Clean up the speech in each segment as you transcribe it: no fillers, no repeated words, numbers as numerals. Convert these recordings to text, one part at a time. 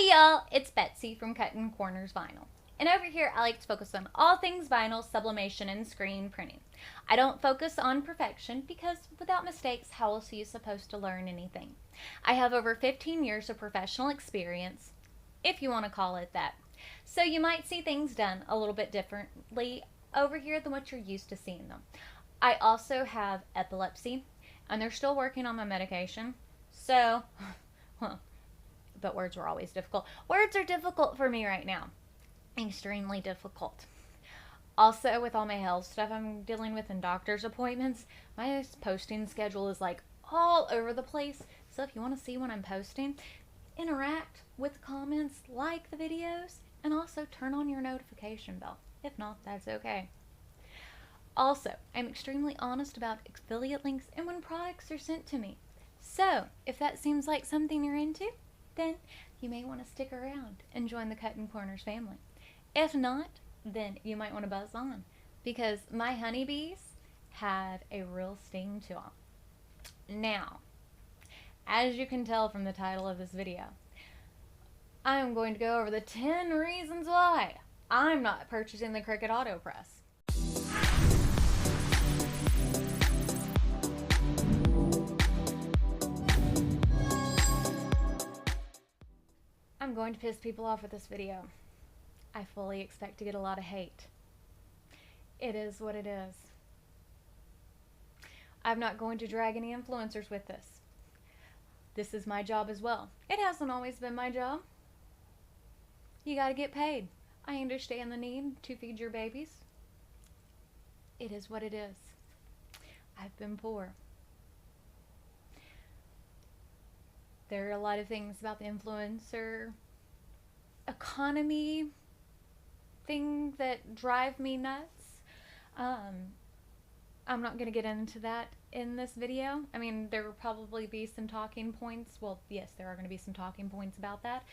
Hey y'all, it's Betsy from Cuttin Corners Vinyl. And over here I like to focus on all things vinyl, sublimation, and screen printing. I don't focus on perfection because without mistakes, how else are you supposed to learn anything? I have over 15 years of professional experience, if you want to call it that. So you might see things done a little bit differently over here than what you're used to seeing them. I also have epilepsy, and they're still working on my medication. So, well, but words were always difficult. Words are difficult for me right now. Extremely difficult. Also, with all my health stuff I'm dealing with and doctor's appointments, my posting schedule is like all over the place. So if you want to see when I'm posting, interact with comments, like the videos, and also turn on your notification bell. If not, that's okay. Also, I'm extremely honest about affiliate links and when products are sent to me. So, if that seems like something you're into, then you may want to stick around and join the Cuttin Corners family. If not, then you might want to buzz on because my honeybees have a real sting to them. Now, as you can tell from the title of this video, I am going to go over the 10 reasons why I'm not purchasing the Cricut AutoPress. I'm going to piss people off with this video. I fully expect to get a lot of hate. It is what it is. I'm not going to drag any influencers with this. This is my job as well. It hasn't always been my job. You gotta get paid. I understand the need to feed your babies. It is what it is. I've been poor. There are a lot of things about the influencer economy thing that drive me nuts. I'm not going to get into that in this video. I mean, there will probably be some talking points. Well, yes, there are going to be some talking points about that.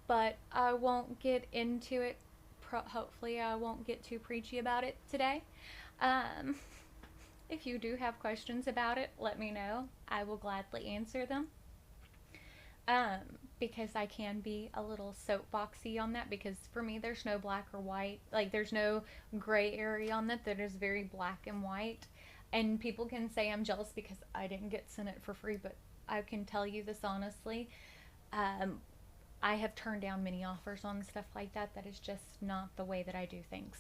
But I won't get into it. Hopefully I won't get too preachy about it today. If you do have questions about it, let me know. I will gladly answer them. Because I can be a little soapboxy on that, because for me there's no black or white. Like, there's no gray area on that. That is very black and white. And people can say I'm jealous because I didn't get sent it for free, but I can tell you this honestly. I have turned down many offers on stuff like that. That is just not the way that I do things.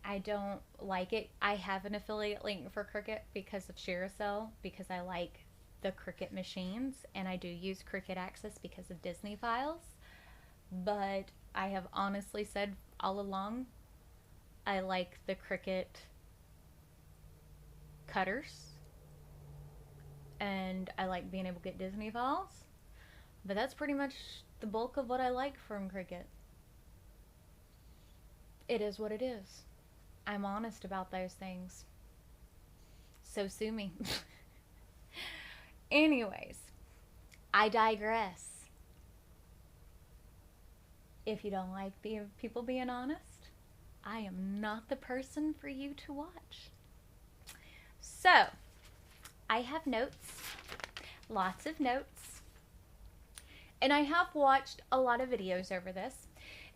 I don't like it. I have an affiliate link for Cricut because of ShareASell, because I like the Cricut machines, and I do use Cricut Access because of Disney files. But I have honestly said all along, I like the Cricut cutters, and I like being able to get Disney files. But that's pretty much the bulk of what I like from Cricut. It is what it is. I'm honest about those things. So sue me. Anyways, I digress. If you don't like people being honest, I am not the person for you to watch. So, I have notes. Lots of notes. And I have watched a lot of videos over this.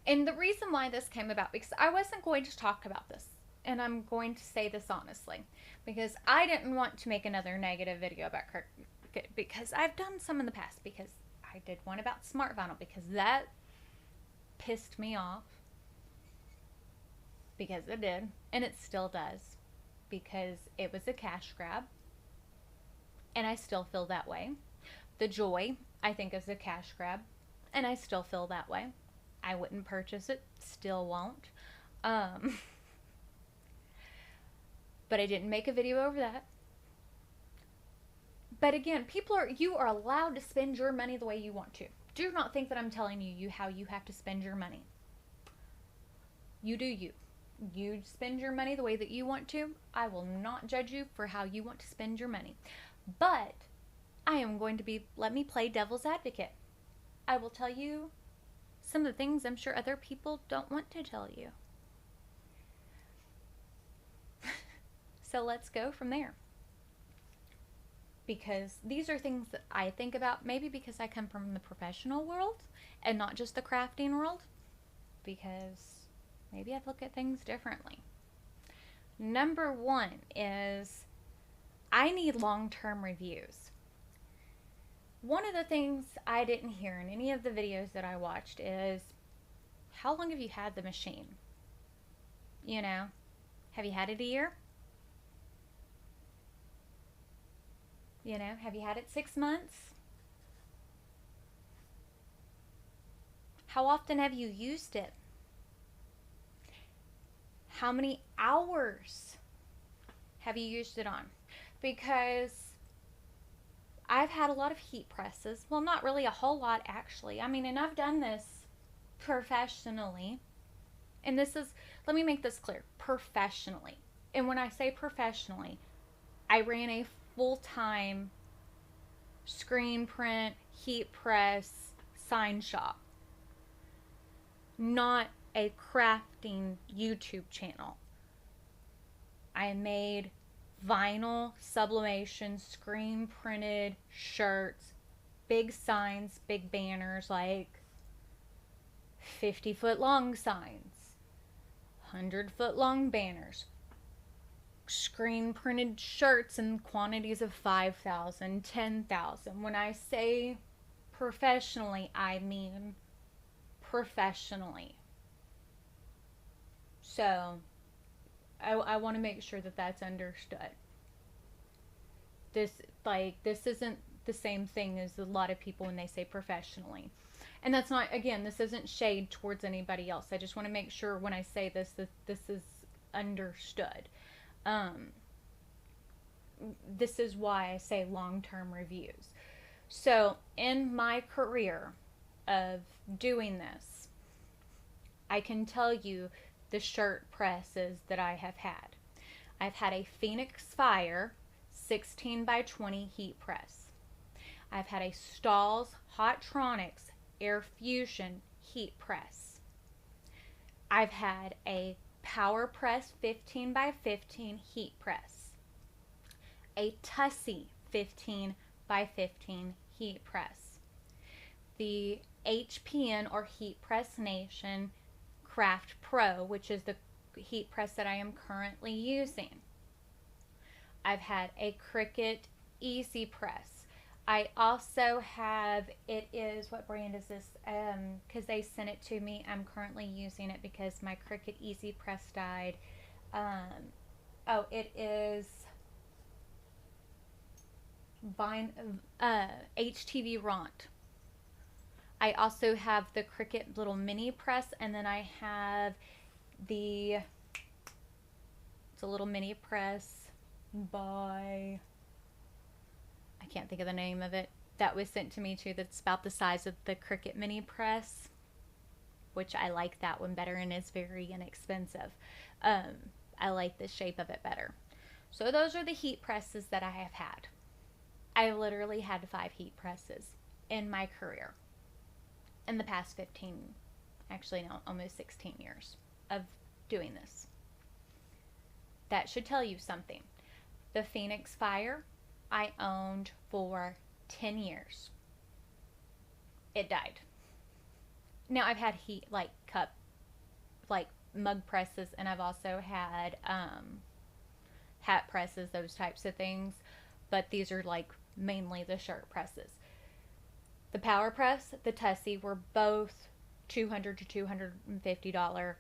And the reason why this came about, because I wasn't going to talk about this. And I'm going to say this honestly, because I didn't want to make another negative video about Cricut, because I've done some in the past, because I did one about smart vinyl, because that pissed me off, because it did, and it still does, because it was a cash grab, and I still feel that way. The Joy, I think, is a cash grab, and I still feel that way. I wouldn't purchase it, still won't. But I didn't make a video over that. But again, you are allowed to spend your money the way you want to. Do not think that I'm telling you how you have to spend your money. You do you. You spend your money the way that you want to. I will not judge you for how you want to spend your money. But I am going to let me play devil's advocate. I will tell you some of the things I'm sure other people don't want to tell you. So let's go from there. because these are things that I think about, maybe because I come from the professional world and not just the crafting world, because maybe I look at things differently. Number one is I need long-term reviews. One of the things I didn't hear in any of the videos that I watched is, how long have you had the machine? You know, have you had it a year? You know, have you had it 6 months? How often have you used it? How many hours have you used it on? Because I've had a lot of heat presses. Well, not really a whole lot, actually. I mean, and I've done this professionally. And this is, let me make this clear, professionally. And when I say professionally, I ran a full-time screen print, heat press, sign shop. Not a crafting YouTube channel. I made vinyl, sublimation, screen printed shirts, big signs, big banners, like 50-foot long signs, 100-foot long banners, screen printed shirts in quantities of 5,000, 10,000. When I say professionally, I mean professionally. So I want to make sure that that's understood. This isn't the same thing as a lot of people when they say professionally. And that's not, again, this isn't shade towards anybody else. I just want to make sure when I say this that this is understood. This is why I say long-term reviews. So in my career of doing this, I can tell you the shirt presses that I have had. I've had a Phoenix Fire 16 by 20 heat press. I've had a Stahl's Hottronics Air Fusion heat press. I've had a Power Press 15 by 15 heat press. A Tussie 15 by 15 heat press. The HPN or Heat Press Nation Craft Pro, which is the heat press that I am currently using. I've had a Cricut Easy Press. I also have, it is, what brand is this? Because they sent it to me. I'm currently using it because my Cricut Easy Press died. Oh, it is HTV Ront. I also have the Cricut little mini press, and then I have it's a little mini press by, I can't think of the name of it, that was sent to me too, that's about the size of the Cricut mini press, which I like that one better, and it's very inexpensive. I like the shape of it better. So those are the heat presses that I have had. I literally had 5 heat presses in my career. In the past 15, actually no, almost 16 years of doing this. That should tell you something. The Phoenix Fire I owned for 10 years. It died. Now I've had heat, like cup, like mug presses, and I've also had hat presses, those types of things, but these are like mainly the shirt presses. The Power Press, the Tussie were both $200 to $250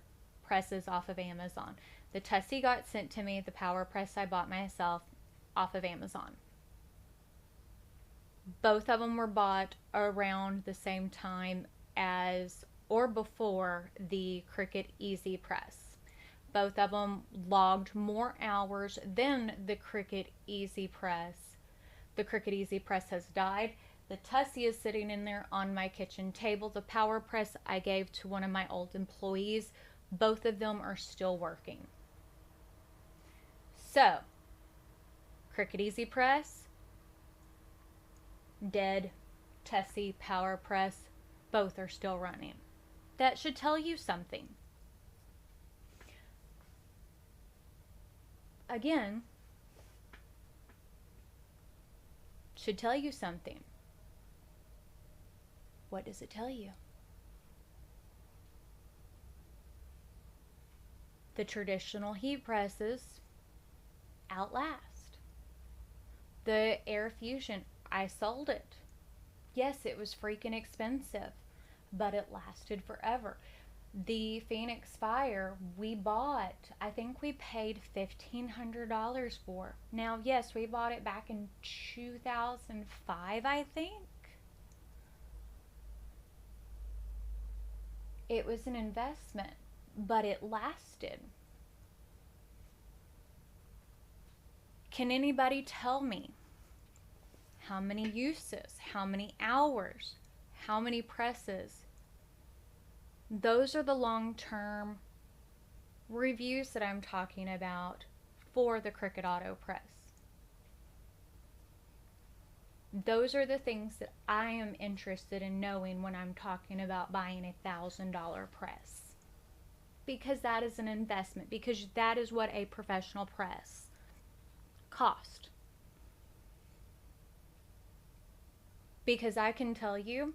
presses off of Amazon. The Tussie got sent to me. The Power Press I bought myself off of Amazon. Both of them were bought around the same time as or before the Cricut Easy Press. Both of them logged more hours than the Cricut Easy Press. The Cricut Easy Press has died. The Tussie is sitting in there on my kitchen table. The Power Press I gave to one of my old employees. Both of them are still working. So, Cricut Easy Press, dead. Tussie, Power Press, both are still running. That should tell you something. Again, should tell you something. What does it tell you? The traditional heat presses outlast. The air fusion, I sold it. Yes, it was freaking expensive, but it lasted forever. The Phoenix Fire we bought, I think we paid $1,500 for. Now, yes, we bought it back in 2005, I think. It was an investment, but it lasted. Can anybody tell me how many uses, how many hours, how many presses? Those are the long-term reviews that I'm talking about for the Cricut Auto Press. Those are the things that I am interested in knowing when I'm talking about buying a $1,000 press. Because that is an investment. Because that is what a professional press cost. Because I can tell you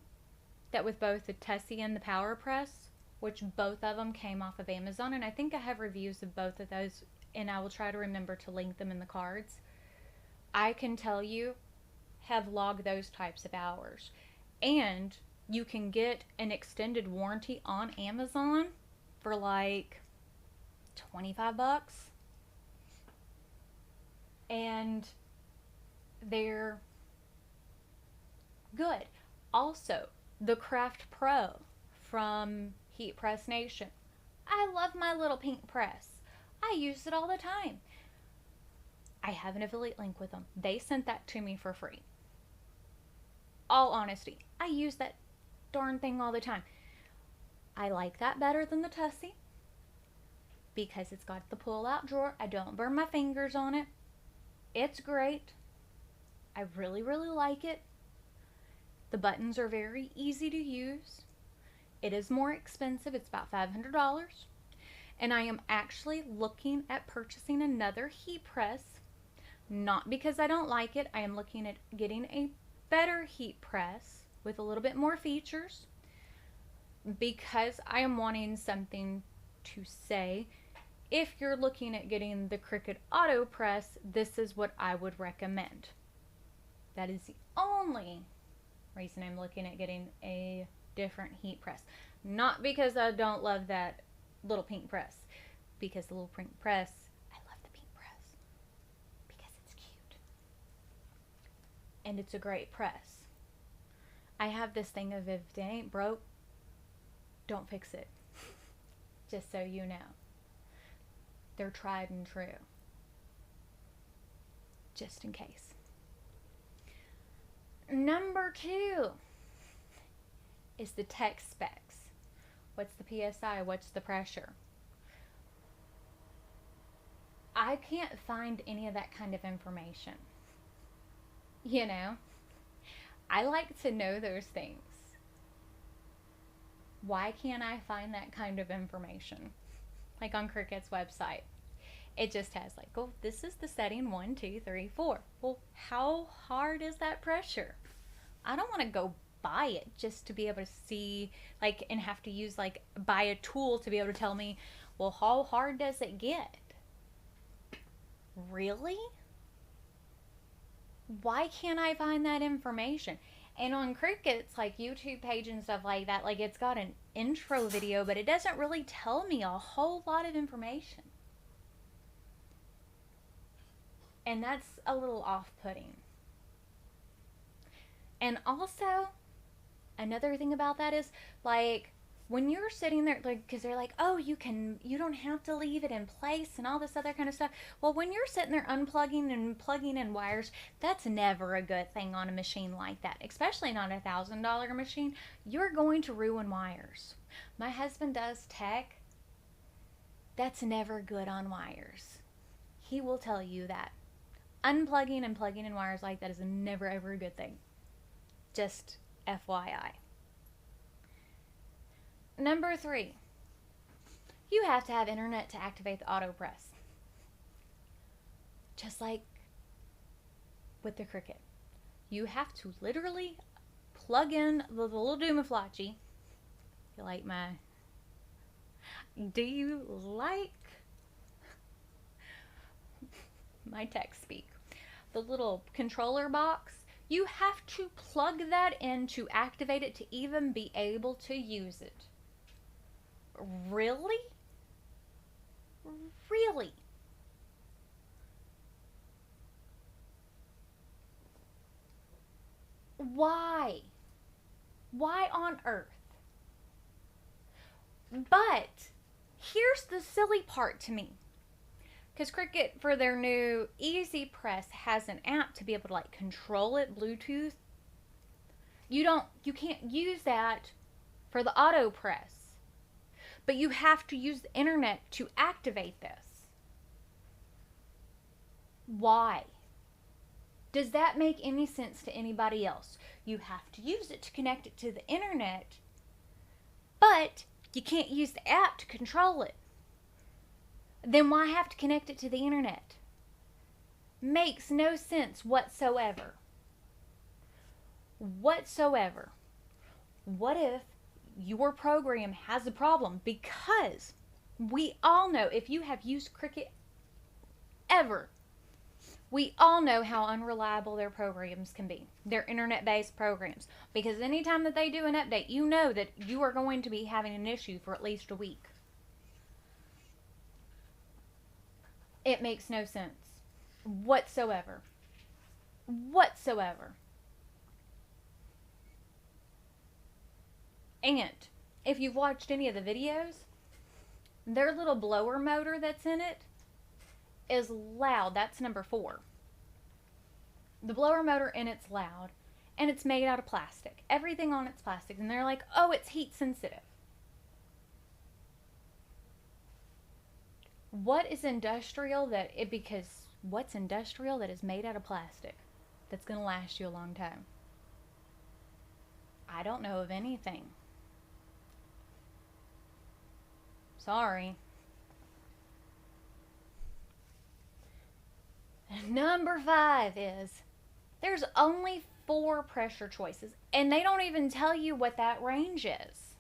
that with both the Tessie and the Power Press, which both of them came off of Amazon, and I think I have reviews of both of those, and I will try to remember to link them in the cards. I can tell you, have logged those types of hours. And you can get an extended warranty on Amazon for like $25. And they're good. Also, the Craft Pro from Heat Press Nation. I love my little pink press. I use it all the time. I have an affiliate link with them. They sent that to me for free. All honesty, I use that darn thing all the time. I like that better than the Tessie because it's got the pull-out drawer. I don't burn my fingers on it. It's great. I really, really like it. The buttons are very easy to use. It is more expensive. It's about $500. And I am actually looking at purchasing another heat press. Not because I don't like it. I am looking at getting a better heat press with a little bit more features because I am wanting something to say. If you're looking at getting the Cricut Auto Press, this is what I would recommend. That is the only reason I'm looking at getting a different heat press. Not because I don't love that little pink press, because the little pink press, I love the pink press because it's cute and it's a great press. I have this thing of if it ain't broke, don't fix it. Just so you know. They're tried and true. Just in case. Number 2 is the tech specs. What's the PSI? What's the pressure? I can't find any of that kind of information. You know? I like to know those things. Why can't I find that kind of information? Like on Cricut's website. It just has like, oh, this is the setting 1, 2, 3, 4. Well, how hard is that pressure? I don't want to go buy it just to be able to see, like, and have to use, like, buy a tool to be able to tell me, well, how hard does it get? Really? Why can't I find that information? And on Cricut's, like, YouTube page and stuff like that, like, it's got an intro video, but it doesn't really tell me a whole lot of information. And that's a little off-putting. And also, another thing about that is, like, when you're sitting there, like, because they're like, oh, you don't have to leave it in place and all this other kind of stuff. Well, when you're sitting there unplugging and plugging in wires, that's never a good thing on a machine like that, especially not a $1,000 machine. You're going to ruin wires. My husband does tech. That's never good on wires. He will tell you that. Unplugging and plugging in wires like that is never ever a good thing. Just FYI. Number 3, you have to have internet to activate the auto press. Just like with the Cricut. You have to literally plug in the little Doomaflachi. You like my... Do you like my text speak? The little controller box. You have to plug that in to activate it to even be able to use it. Really? Really? Why? Why on earth? But here's the silly part to me. Because Cricut, for their new Easy Press, has an app to be able to like control it Bluetooth. You can't use that for the auto press. But you have to use the internet to activate this. Why? Does that make any sense to anybody else? You have to use it to connect it to the internet, but you can't use the app to control it. Then why have to connect it to the internet? Makes no sense whatsoever. Whatsoever. What if your program has a problem? Because we all know, if you have used Cricut ever, we all know how unreliable their programs can be. Their internet-based programs. Because anytime that they do an update, you know that you are going to be having an issue for at least a week. It makes no sense whatsoever. Whatsoever. And if you've watched any of the videos, their little blower motor that's in it is loud. That's number 4. The blower motor in it's loud, and it's made out of plastic. Everything on it's plastic, and they're like, oh, it's heat sensitive. What is industrial what's industrial that is made out of plastic that's going to last you a long time? I don't know of anything. Sorry. Number 5 is there's only 4 pressure choices, and they don't even tell you what that range is.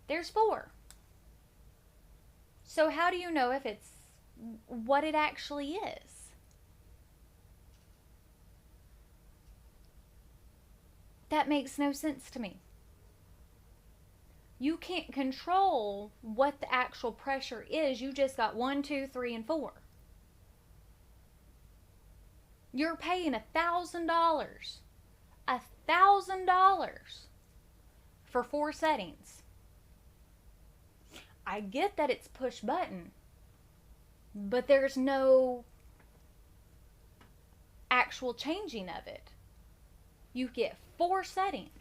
There's 4. So how do you know if it's what it actually is? That makes no sense to me. You can't control what the actual pressure is. You just got 1, 2, 3, and 4. You're paying $1,000. $1,000 for 4 settings. I get that it's push button, but there's no actual changing of it. You get 4 settings.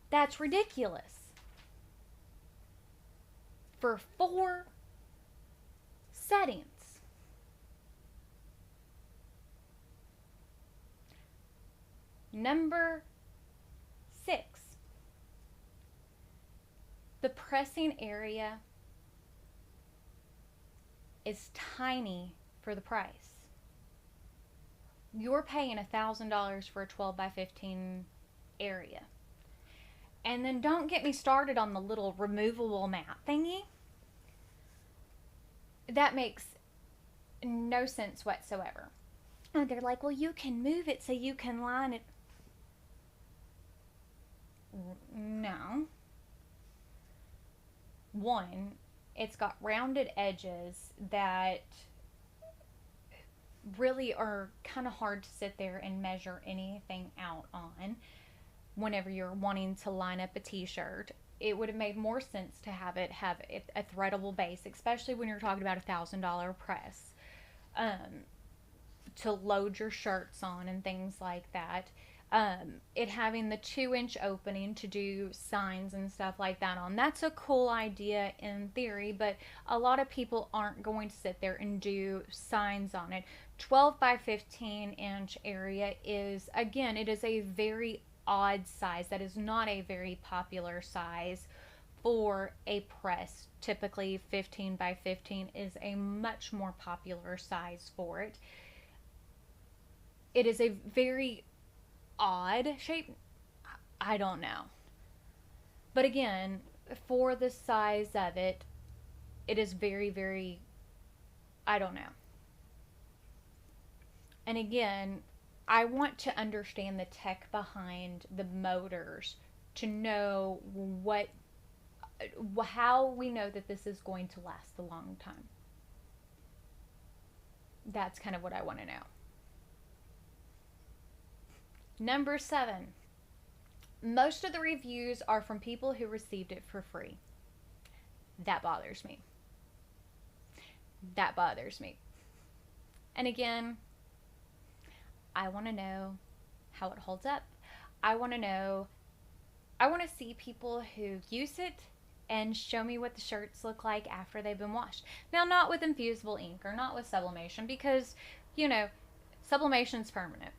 That's ridiculous. For 4 settings. Number 6. The pressing area is tiny for the price. You're paying $1,000 for a 12 by 15 area. And then don't get me started on the little removable mat thingy. That makes no sense whatsoever. And they're like, well, you can move it so you can line it. No. One, it's got rounded edges that really are kind of hard to sit there and measure anything out on whenever you're wanting to line up a t-shirt. It would have made more sense to have a threadable base, especially when you're talking about $1,000 press, to load your shirts on and things like that. It having the 2-inch opening to do signs and stuff like that on. That's a cool idea in theory, but a lot of people aren't going to sit there and do signs on it. 12 by 15 inch area is, again, it is a very odd size. That is not a very popular size for a press. Typically 15 by 15 is a much more popular size for it. It is a very odd shape. I don't know. But again, for the size of it, it is very, very, I don't know. And again, I want to understand the tech behind the motors to know how we know that this is going to last a long time. That's kind of what I want to know. Number 7. Most of the reviews are from people who received it for free. That bothers me. That bothers me. And again, I want to know how it holds up. I want to see people who use it and show me what the shirts look like after they've been washed. Now, not with infusible ink or not with sublimation, because, sublimation's permanent.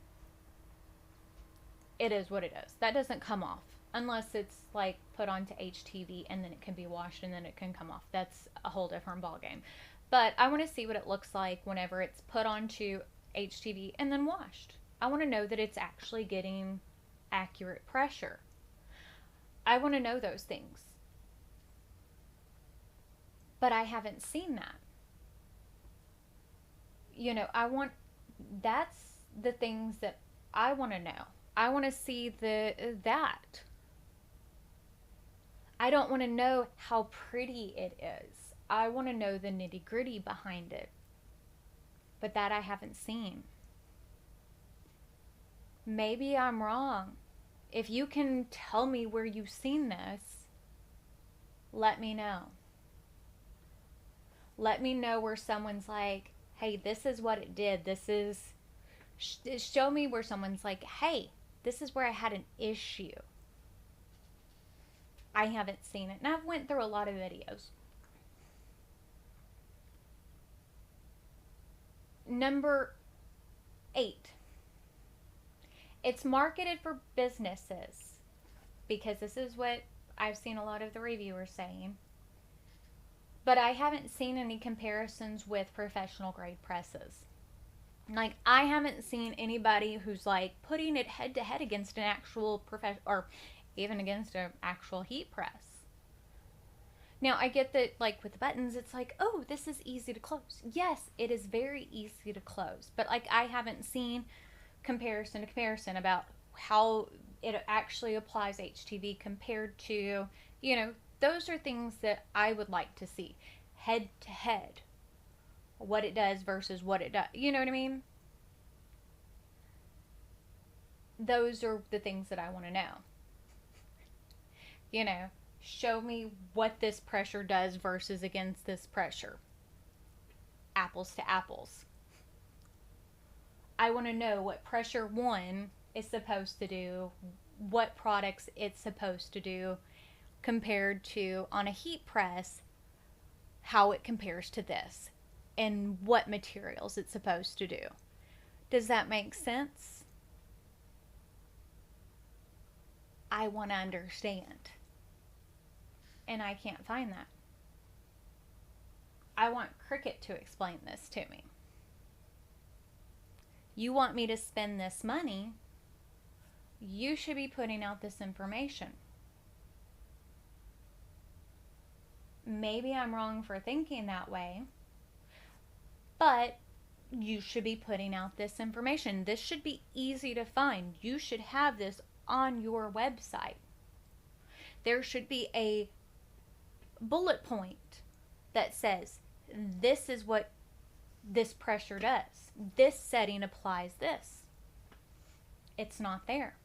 It is what it is. That doesn't come off unless it's like put onto HTV and then it can be washed and then it can come off. That's a whole different ballgame. But I want to see what it looks like whenever it's put onto HTV and then washed. I want to know that it's actually getting accurate pressure. I want to know those things. But I haven't seen that. That's the things that I want to know. I want to see that. I don't want to know how pretty it is. I want to know the nitty-gritty behind it. But that I haven't seen. Maybe I'm wrong. If you can tell me where you've seen this, let me know. Let me know where someone's like, hey, this is what it did. Show me where someone's like, hey, this is where I had an issue. I haven't seen it. And I've went through a lot of videos. Number 8. It's marketed for businesses, because this is what I've seen a lot of the reviewers saying. But I haven't seen any comparisons with professional grade presses. Like, I haven't seen anybody who's like putting it head to head against an actual or even against an actual heat press. Now, I get that, like, with the buttons, it's like, oh, this is easy to close. Yes, it is very easy to close. But, like, I haven't seen comparison about how it actually applies HTV compared to, those are things that I would like to see. Head to head. What it does versus what it does. You know what I mean? Those are the things that I want to know. Show me what this pressure does versus against this pressure. Apples to apples. I want to know what pressure 1 is supposed to do, what products it's supposed to do, compared to on a heat press, how it compares to this, and what materials it's supposed to do. Does that make sense? I want to understand. And I can't find that. I want Cricut to explain this to me. You want me to spend this money, you should be putting out this information. Maybe I'm wrong for thinking that way, but you should be putting out this information. This should be easy to find. You should have this on your website. There should be a bullet point that says, this is what this pressure does. This setting applies this. It's not there.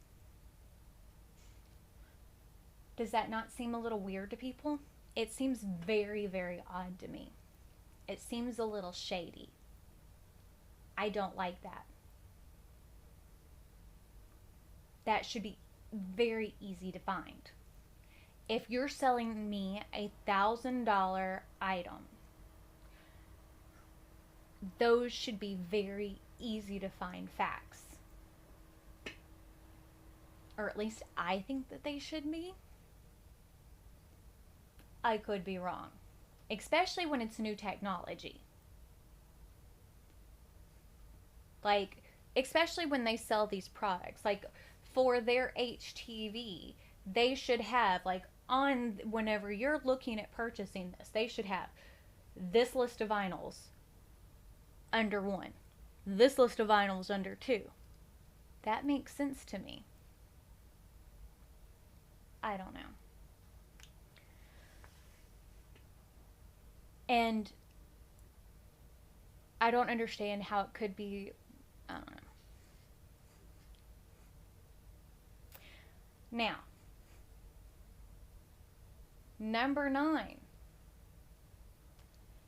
Does that not seem a little weird to people? It seems very, very odd to me. It seems a little shady. I don't like that. That should be very easy to find. If you're selling me a $1,000 item, those should be very easy to find facts. Or at least I think that they should be. I could be wrong, especially when it's new technology. Like, especially when they sell these products. Like, for their HTV, they should have, like, on whenever you're looking at purchasing this, they should have this list of vinyls under one, this list of vinyls under two. That makes sense to me. I don't know. And I don't understand how it could be, I don't know. Now, number 9.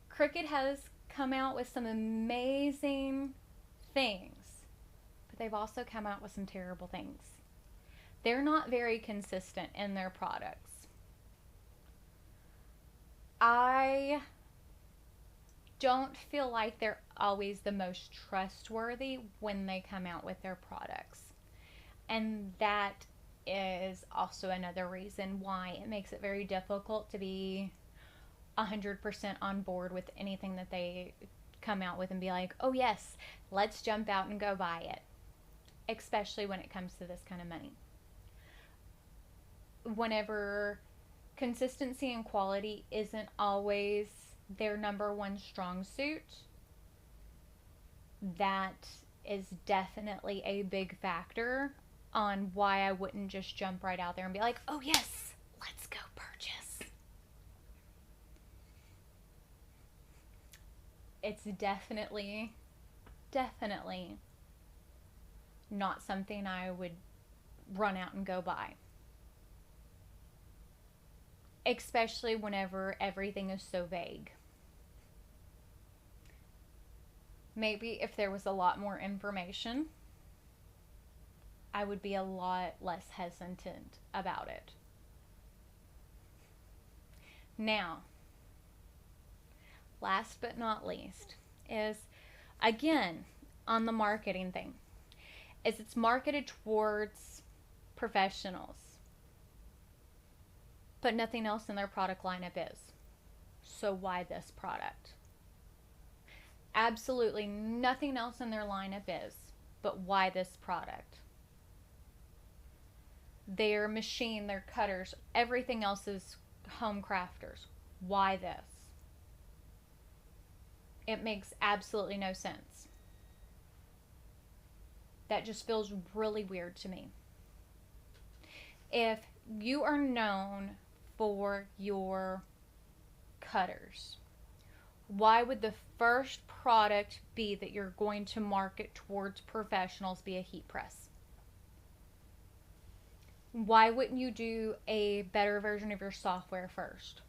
Cricut has come out with some amazing things, but they've also come out with some terrible things. They're not very consistent in their products. I don't feel like they're always the most trustworthy when they come out with their products. And that is also another reason why it makes it very difficult to be 100% on board with anything that they come out with and be like, oh yes, let's jump out and go buy it. Especially when it comes to this kind of money. Whenever consistency and quality isn't always their number one strong suit, that is definitely a big factor on why I wouldn't just jump right out there and be like, oh yes, let's go purchase. It's definitely not something I would run out and go buy. Especially whenever everything is so vague. Maybe if there was a lot more information, I would be a lot less hesitant about it. Now, last but not least is, again, on the marketing thing, is it's marketed towards professionals, but nothing else in their product lineup is. So why this product? Absolutely nothing else in their lineup is, but why this product? Their machine, their cutters, everything else is home crafters. Why this? It makes absolutely no sense. That just feels really weird to me. If you are known for your cutters, why would the first product be that you're going to market towards professionals be a heat press? Why wouldn't you do a better version of your software first?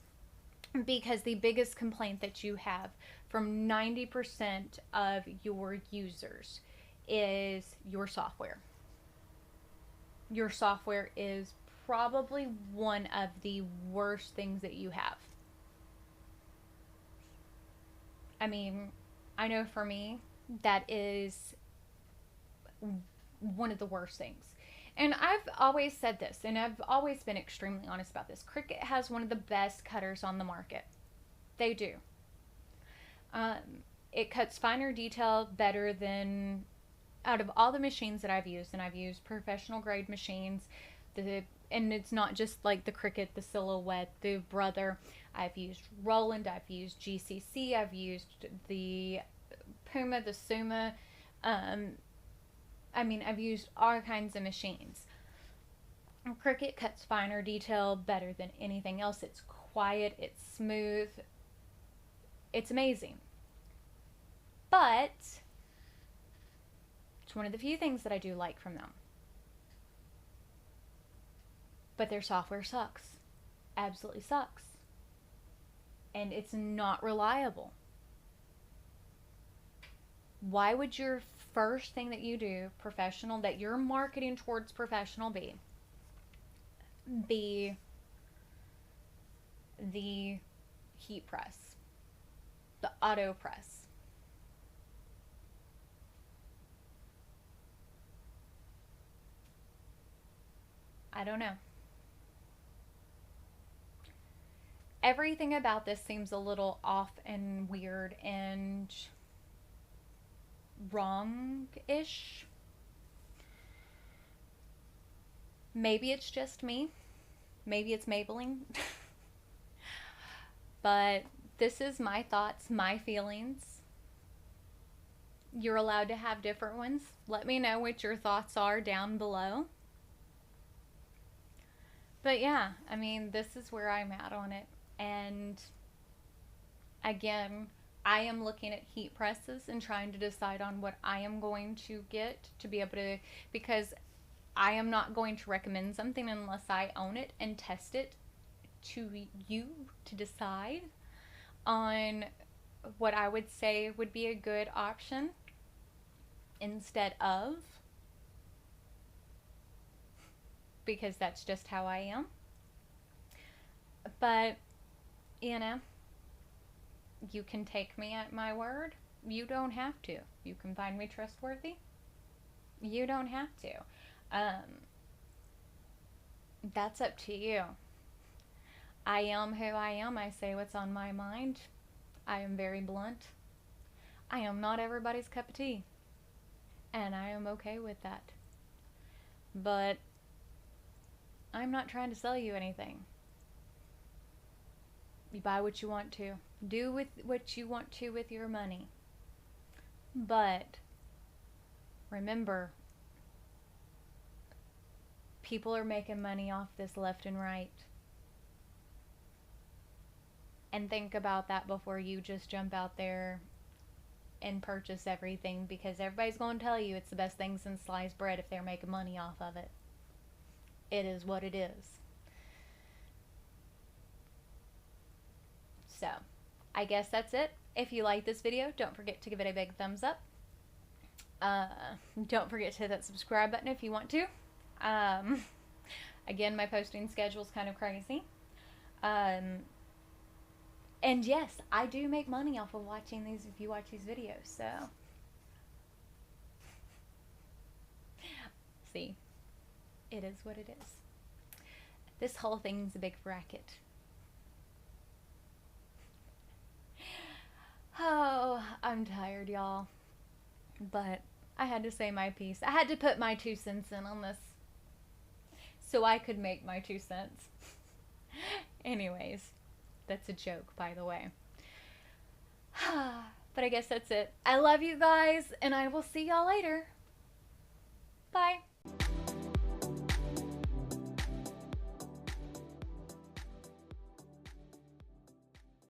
Because the biggest complaint that you have from 90% of your users is your software. Your software is probably one of the worst things that you have. I mean, I know for me, that is one of the worst things. And I've always said this, and I've always been extremely honest about this. Cricut has one of the best cutters on the market. They do. It cuts finer detail better than, out of all the machines that I've used, and I've used professional grade machines, and it's not just like the Cricut, the Silhouette, the Brother. I've used Roland, I've used GCC, I've used the Puma, the Suma. I've used all kinds of machines. Cricut cuts finer detail better than anything else. It's quiet, it's smooth, it's amazing. But it's one of the few things that I do like from them. But their software sucks. Absolutely sucks. And it's not reliable. Why would your first thing that you do, professional, that you're marketing towards professional, be the heat press, the auto press? I don't know. everything about this seems a little off and weird and wrong-ish. Maybe it's just me. Maybe it's Maybelline. But this is my thoughts, my feelings. You're allowed to have different ones. Let me know what your thoughts are down below. But yeah, I mean, this is where I'm at on it. And again, I am looking at heat presses and trying to decide on what I am going to get to be able to, because I am not going to recommend something unless I own it and test it to you to decide on what I would say would be a good option instead of, because that's just how I am. But, you know, you can take me at my word. You don't have to. You can find me trustworthy. You don't have to. That's up to you. I am who I am. I say what's on my mind. I am very blunt. I am not everybody's cup of tea. And I am okay with that. But I'm not trying to sell you anything. You buy what you want to. Do with what you want to with your money. But remember, people are making money off this left and right. And think about that before you just jump out there and purchase everything, because everybody's going to tell you it's the best thing since sliced bread if they're making money off of it. It is what it is. So, I guess that's it. If you like this video, don't forget to give it a big thumbs up. Don't forget to hit that subscribe button if you want to. Again, my posting schedule is kind of crazy. And yes, I do make money off of watching these, if you watch these videos, so. See, it is what it is. This whole thing's a big racket. Oh, I'm tired, y'all. But I had to say my piece. I had to put my 2 cents in on this so I could make my 2 cents. Anyways, that's a joke, by the way. But I guess that's it. I love you guys, and I will see y'all later. Bye.